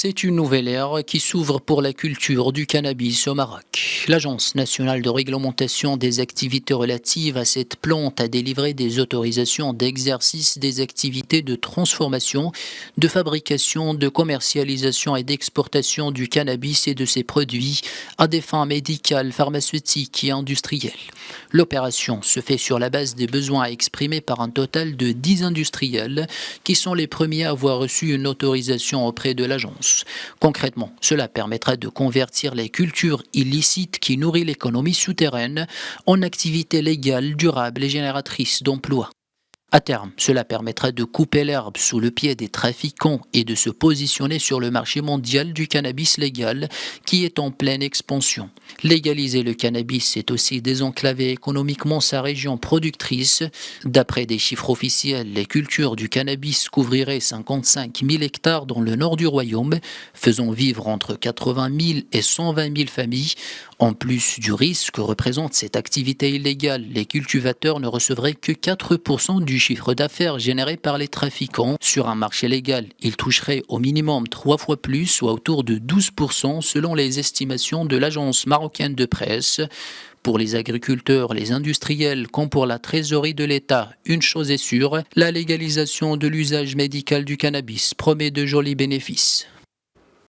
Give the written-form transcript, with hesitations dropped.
C'est une nouvelle ère qui s'ouvre pour la culture du cannabis au Maroc. L'Agence nationale de réglementation des activités relatives à cette plante a délivré des autorisations d'exercice des activités de transformation, de fabrication, de commercialisation et d'exportation du cannabis et de ses produits à des fins médicales, pharmaceutiques et industrielles. L'opération se fait sur la base des besoins exprimés par un total de 10 industriels qui sont les premiers à avoir reçu une autorisation auprès de l'agence. Concrètement, cela permettra de convertir les cultures illicites qui nourrissent l'économie souterraine en activités légales, durables et génératrices d'emplois. À terme, cela permettra de couper l'herbe sous le pied des trafiquants et de se positionner sur le marché mondial du cannabis légal qui est en pleine expansion. Légaliser le cannabis, c'est aussi désenclaver économiquement sa région productrice. D'après des chiffres officiels, les cultures du cannabis couvriraient 55 000 hectares dans le nord du royaume, faisant vivre entre 80 000 et 120 000 familles. En plus du risque que représente cette activité illégale, les cultivateurs ne recevraient que 4% du chiffre d'affaires généré par les trafiquants. Sur un marché légal, ils toucheraient au minimum 3 fois plus, soit autour de 12% selon les estimations de l'agence marocaine de presse. Pour les agriculteurs, les industriels, comme pour la trésorerie de l'État, une chose est sûre, la légalisation de l'usage médical du cannabis promet de jolis bénéfices.